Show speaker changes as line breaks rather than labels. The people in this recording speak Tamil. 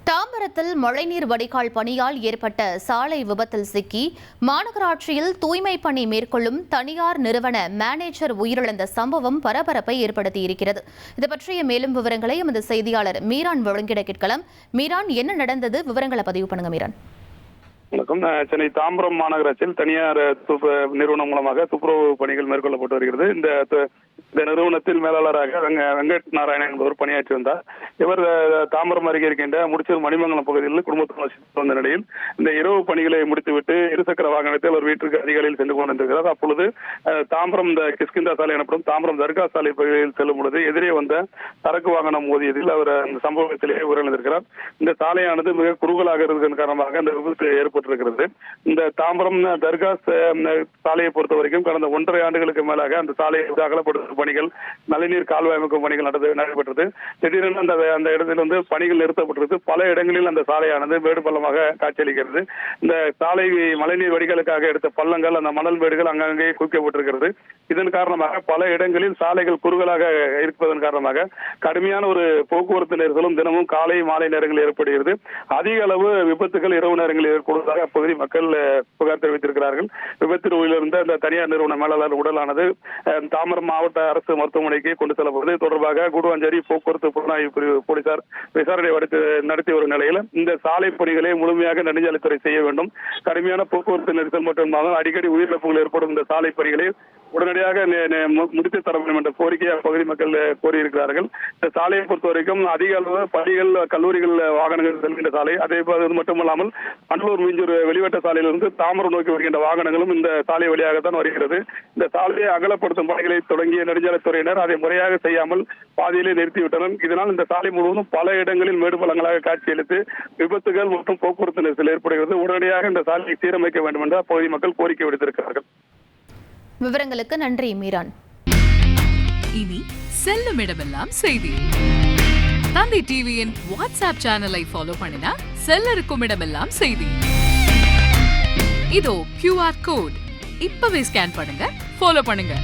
தாம்பரத்தில் மழைநீர் வடிகால் பணியால் ஏற்பட்ட சாலை விபத்தில் சிக்கி மாநகராட்சியில் தூய்மை பணி மேற்கொள்ளும் தனியார் நிறுவன மேனேஜர் உயிரிழந்த சம்பவம் பரபரப்பை ஏற்படுத்தியிருக்கிறது. இது பற்றிய மேலும் விவரங்களை எமது செய்தியாளர் மீரான் வழங்கிட கேட்கலாம். மீரான், என்ன நடந்தது? விவரங்களை பதிவு பண்ணுங்க மீரான்.
வணக்கம். சென்னை தாம்பரம் மாநகராட்சியில் தனியார் நிறுவனம் மூலமாக துப்புரவு பணிகள் மேற்கொள்ளப்பட்டு வருகிறது. இந்த நிறுவனத்தில் மேலாளராக வெங்கட் நாராயணன் என்பவர் பணியாற்றி வந்தார். இவர் தாம்பரம் அருகே இருக்கின்ற முடிச்சூர் மணிமங்கலம் பகுதியில் குடும்பத்துடன் வசித்து வந்த நிலையில் இந்த இரவு பணிகளை முடித்துவிட்டு இருசக்கர வாகனத்தில் அவர் வீட்டிற்கு அதிகாலையில் சென்று கொண்டிருக்கிறார். அப்பொழுது தாம்பரம் இந்த கிஷ்கிந்தா சாலை எனப்படும் தாம்பரம் தர்கா சாலை பகுதியில் செல்லும் பொழுது எதிரே வந்த சரக்கு வாகனம் மோதியதில் அவர் அந்த சம்பவத்திலேயே உயிரிழந்திருக்கிறார். இந்த சாலையானது மிக குறுகலாக இருப்பதன் காரணமாக இந்த விபத்து ஏற்பட்டிருக்கிறது. இந்த தாம்பரம் தர்கா சாலையை பொறுத்த வரைக்கும் கடந்த 1.5 ஆண்டுகளுக்கு மேலாக அந்த சாலையை அகலப்படுத்தும் பணிகள், மழைநீர் கால்வாய் அமைக்கும் பணிகள் நடைபெற்றது. திடீரென அந்த இடத்தில் பணிகள் நிறுத்தப்பட்டிருக்கு. பல இடங்களில் அந்த சாலையானது மேடு பள்ளமாக காட்சியளிக்கிறது. இந்த சாலை மழைநீர் வடிகாலுக்காக எடுத்த பள்ளங்கள், அந்த மணல் மேடுகள் அங்கங்கே குவிக்கப்பட்டிருக்கிறது. இதன் காரணமாக பல இடங்களில் சாலைகள் குறுகலாக இருப்பதன் காரணமாக கடுமையான ஒரு போக்குவரத்து நெரிசலும் தினமும் காலை மாலை நேரங்களில் ஏற்படுகிறது. அதிக அளவு விபத்துகள் இரவு நேரங்களில் ஏற்படுவதாக அப்பகுதி மக்கள் புகார் தெரிவித்திருக்கிறார்கள். விபத்தில் உயிரிழந்த இந்த தனியார் நிறுவன மேலாளர் உடலானது தாம்பரம் மாவட்ட அரசு மருத்துவமனைக்கு கொண்டு செல்லப்படுவது தொடர்பாக கூடுவாஞ்சேரி போக்குவரத்து புலனாய்வு பிரிவு போலீசார் விசாரணை நடத்தி வரும் நிலையில் இந்த சாலை பணிகளை முழுமையாக நெடுஞ்சாலைத்துறை செய்ய வேண்டும். கடுமையான போக்குவரத்து நெரிசல் மற்றும் அடிக்கடி உயிரிழப்புகள் ஏற்படும் இந்த சாலை பணிகளை உடனடியாக முடித்து தர வேண்டும் என்ற கோரிக்கையை அப்பகுதி மக்கள் கோரியிருக்கிறார்கள். இந்த சாலையை பொறுத்த வரைக்கும் அதிக அளவு பள்ளிகள், கல்லூரிகள் வாகனங்கள் செல்கின்ற சாலை. அதே போது மட்டுமல்லாமல் அன்னூர் மீஞ்சூர் வெளிவட்ட சாலையிலிருந்து தாம்பரம் நோக்கி வருகின்ற வாகனங்களும் இந்த சாலை வழியாகத்தான் வருகிறது. இந்த சாலையை அகலப்படுத்தும் பணிகளை தொடங்கிய நெடுஞ்சாலைத்துறையினர் அதை முறையாக செய்யாமல் பாதியிலே நிறுத்திவிட்டனர். இதனால் இந்த சாலை முழுவதும் பல இடங்களில் மேடு பள்ளங்களாக காட்சியளித்து விபத்துகள் மற்றும் போக்குவரத்து நெரிசல் ஏற்படுகிறது. உடனடியாக இந்த சாலையை சீரமைக்க வேண்டும் என்று அப்பகுதி மக்கள் கோரிக்கை விடுத்திருக்கிறார்கள்.
விவரங்களுக்கு நன்றி மீரான்.
இனி செல்லும் இடமெல்லாம் செய்தி. தந்தை டிவியின் வாட்ஸ்அப் சேனலை ஃபாலோ பண்ணினா செல்ல இருக்கும் இடமெல்லாம் செய்தி. இதோ QR கோட் இப்பவே ஸ்கேன் பண்ணுங்க, ஃபாலோ பண்ணுங்க.